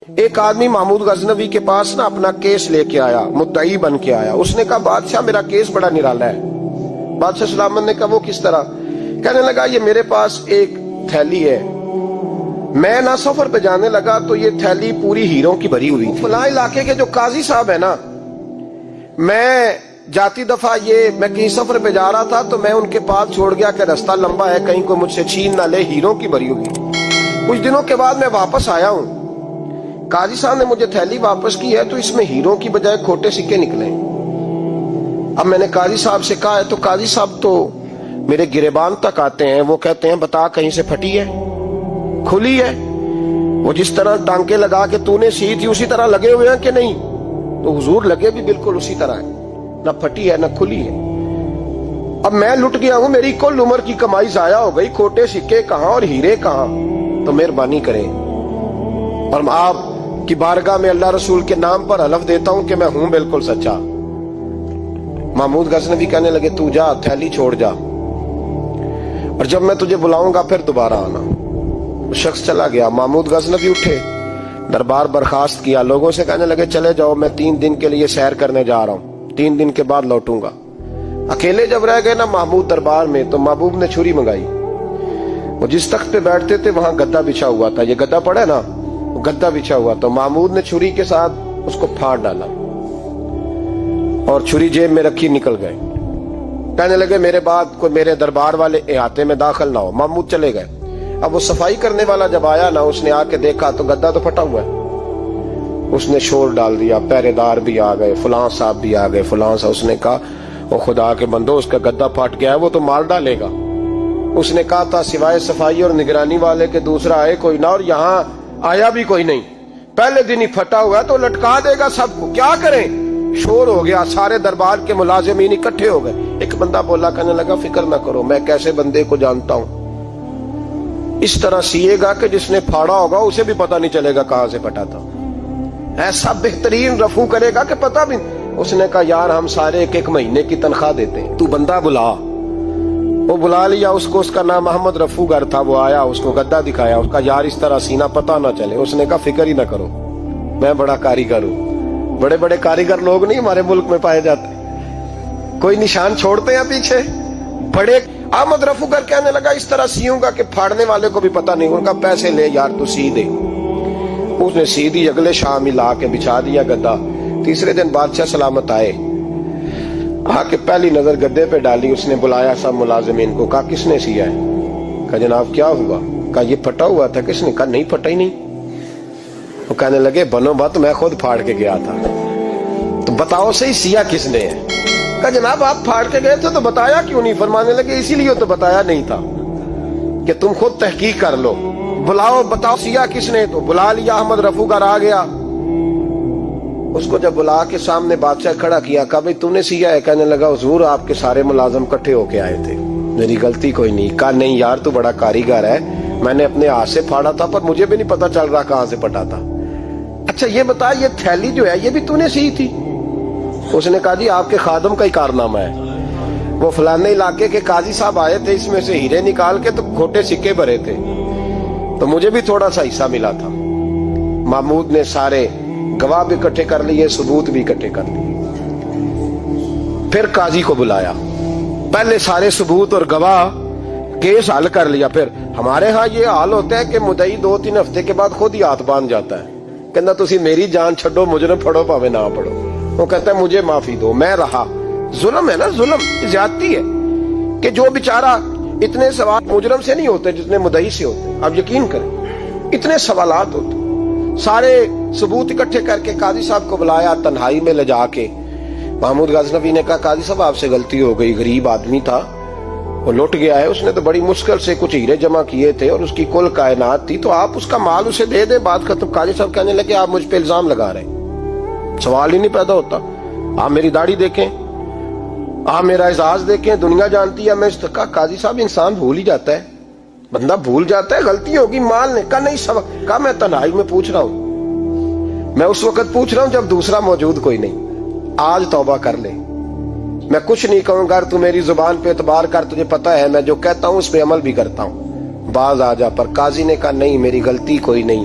ایک آدمی محمود غزنوی کے پاس نا اپنا کیس لے کے آیا، مدعی بن کے آیا۔ اس نے کہا بادشاہ میرا کیس بڑا نرالا ہے۔ بادشاہ سلامت نے کہا وہ کس طرح؟ کہنے لگا یہ میرے پاس ایک تھیلی ہے، میں نہ سفر پہ جانے لگا تو یہ تھیلی پوری ہیروں کی بھری ہوئی تھی۔ فلاں علاقے کے جو قاضی صاحب ہے نا، میں جاتی دفعہ میں کہیں سفر پہ جا رہا تھا تو میں ان کے پاس چھوڑ گیا کہ رستہ لمبا ہے، کہیں کو مجھ سے چھین نہ لے، ہیروں کی بھری ہوئی۔ کچھ دنوں کے بعد میں واپس آیا ہوں، قاضی صاحب نے مجھے تھیلی واپس کی ہے تو اس میں ہیروں کی بجائے کھوٹے سکے نکلے۔ اب میں نے قاضی صاحب سے کہا ہے تو قاضی صاحب تو میرے گریبان تک آتے ہیں، وہ کہتے ہیں بتا کہیں سے پھٹی ہے، کھلی ہے؟ وہ جس طرح ٹانکے لگا کے تو نے سی تھی اسی طرح لگے ہوئے ہیں کہ نہیں؟ تو حضور لگے بھی بالکل اسی طرح ہے، نہ پھٹی ہے نہ کھلی ہے۔ اب میں لٹ گیا ہوں، میری کل عمر کی کمائی ضائع ہو گئی، کھوٹے سکے کہاں اور ہیرے کہاں؟ تو مہربانی کریں اور آپ کی بارگاہ میں اللہ رسول کے نام پر حلف دیتا ہوں کہ میں ہوں بالکل سچا۔ محمود غزنوی کہنے لگے تو جا، تھیلی چھوڑ جا، اور جب میں تجھے بلاؤں گا پھر دوبارہ آنا۔ وہ شخص چلا گیا۔ محمود غزنوی اٹھے، دربار برخاست کیا، لوگوں سے کہنے لگے چلے جاؤ، میں 3 دن کے لیے سیر کرنے جا رہا ہوں، 3 دن کے بعد لوٹوں گا۔ اکیلے جب رہ گئے نا محمود دربار میں تو محبوب نے چھری منگائی۔ وہ جس تخت پہ بیٹھتے تھے وہاں گدا بچھا ہوا تھا، یہ گدا پڑا نا، وہ گدا بچھا ہوا تو محمود نے چھری کے ساتھ اس کو پھاڑ ڈالا اور چھری جیب میں رکھی نکل گئے۔ کہنے لگے میرے بعد کوئی میرے دربار والے احاطے میں داخل نہ ہو۔ محمود چلے گئے۔ اب وہ صفائی کرنے والا جب آیا نا، اس نے آ کے دیکھا تو گدا تو پھٹا ہوا ہے۔ اس نے شور ڈال دیا، پہرے دار بھی آ گئے، فلاں صاحب بھی آ گئے، فلاں صاحب۔ اس نے کہا وہ خدا کے بندو، اس کا گدا پھٹ گیا ہے، وہ تو مار ڈالے گا۔ اس نے کہا تھا سوائے صفائی اور نگرانی والے کے دوسرا آئے کوئی نہ، اور یہاں آیا بھی کوئی نہیں، پہلے دن ہی پھٹا ہوا ہے تو لٹکا دے گا سب کو، کیا کریں؟ شور ہو گیا، سارے دربار کے ملازمین اکٹھے ہو گئے۔ ایک بندہ بولا، کہنے لگا فکر نہ کرو، میں کیسے بندے کو جانتا ہوں، اس طرح سیے گا کہ جس نے پھاڑا ہوگا اسے بھی پتہ نہیں چلے گا کہاں سے پھٹا تھا، ایسا بہترین رفو کرے گا کہ پتہ بھی۔ اس نے کہا یار ہم سارے 1 مہینے کی تنخواہ دیتے ہیں، تو بندہ بلا۔ وہ بلا لیا اس کو، اس کا نام محمد رفو گر تھا۔ وہ آیا، اس کو گدا دکھایا، اس کا یار اس طرح سینہ پتہ نہ چلے۔ اس نے کہا فکر ہی نہ کرو، میں بڑا کاریگر ہوں۔ بڑے بڑے کاریگر لوگ نہیں ہمارے ملک میں پائے جاتے، کوئی نشان چھوڑتے ہیں پیچھے بڑے۔ احمد رفو گر کہنے لگا اس طرح سیوں گا کہ پھاڑنے والے کو بھی پتہ نہیں۔ ان کا پیسے لے یار تو سی دے۔ اس نے سی دی، اگلے شام ہی لا کے بچھا دیا گدا۔ تیسرے دن بادشاہ سلامت آئے، آ کے پہلی نظر گدے پہ ڈالی۔ اس نے بلایا سب ملازمین کو، کہا کس نے سیا ہے؟ کہا جناب کیا ہوا؟ کہا یہ پھٹا ہوا تھا۔ کس نے؟ کہا نہیں پھٹا ہی نہیں۔ وہ کہنے لگے بنو بات، میں خود پھاڑ کے گیا تھا، تو بتاؤ صحیح سیا کس نے ہے؟ کہا جناب آپ پھاڑ کے گئے تھے تو بتایا کیوں نہیں؟ فرمانے لگے اسی لیے تو بتایا نہیں تھا کہ تم خود تحقیق کر لو، بلاؤ بتاؤ سیا کس نے۔ تو بلا لیا، احمد رفو گر آ گیا۔ اس کو جب بلا کے سامنے بادشاہ کھڑا کیا، کہا بھئی تو نے سیا ہے؟ کہنے لگا حضور آپ کے سارے ملازم کٹھے ہو کے آئے تھے، میری غلطی کوئی نہیں۔ کہا نہیں یار تو بڑا کاریگر ہے، میں نے اپنے ہاتھ سے پھاڑا تھا پر مجھے بھی نہیں پتا چل رہا کہاں سے پھٹا تھا۔ اچھا یہ بتا یہ تھیلی جو ہے یہ بھی تو نے سی تھی؟ اس نے کہا جی آپ کے خادم کا ہی کارنامہ ہے، وہ فلانے علاقے کے قاضی صاحب آئے تھے، اس میں سے ہیرے نکال کے تو کھوٹے سکے بھرے تھے، تو مجھے بھی تھوڑا سا حصہ ملا تھا۔ محمود نے سارے گواہ بھی اکٹھے کر لیے، ثبوت بھی اکٹھے کر لیے۔ پھر قاضی کو بلایا، پہلے سارے ثبوت اور گواہ کیس حل کر لیا۔ پھر ہمارے ہاں یہ حال ہوتا ہے کہ مدعی 2-3 ہفتے کے بعد خود ہی ہاتھ باندھ جاتا ہے، کہنا تسی میری جان چھڈو، مجرم پھڑو پاوے نہ پڑھو۔ وہ کہتا ہے مجھے معافی دو، میں رہا۔ ظلم ہے نا، ظلم زیادتی ہے کہ جو بیچارہ اتنے سوال مجرم سے نہیں ہوتے جتنے مدعی سے ہوتے، آپ یقین کریں اتنے سوالات ہوتے۔ سارے ثبوت اکٹھے کر کے قاضی صاحب کو بلایا، تنہائی میں لے جا کے محمود غزنوی نے کہا قاضی صاحب آپ سے غلطی ہو گئی، غریب آدمی تھا، وہ لٹ گیا ہے، اس نے تو بڑی مشکل سے کچھ ہیرے جمع کیے تھے اور اس کی کل کائنات تھی، تو آپ اس کا مال اسے دے دیں، بات ختم۔ قاضی صاحب کہنے لگے آپ مجھ پہ الزام لگا رہے ہیں، سوال ہی نہیں پیدا ہوتا، آپ میری داڑھی دیکھیں، آپ میرا اعزاز دیکھیں، دنیا جانتی ہے میں اس کا۔ قاضی صاحب انسان بھول ہی جاتا ہے، بندہ بھول جاتا ہے، غلطی ہوگی، مال نے کہا نہیں سب۔ کہا میں تنہائی میں پوچھ رہا ہوں، میں اس وقت پوچھ رہا ہوں جب دوسرا موجود کوئی نہیں، آج توبہ کر لے، میں کچھ نہیں کہوں گا، تو میری زبان پہ اعتبار کر، تجھے پتا ہے میں جو کہتا ہوں اس پہ عمل بھی کرتا ہوں، باز آ جا۔ پر قاضی نے کہا نہیں میری غلطی کوئی نہیں،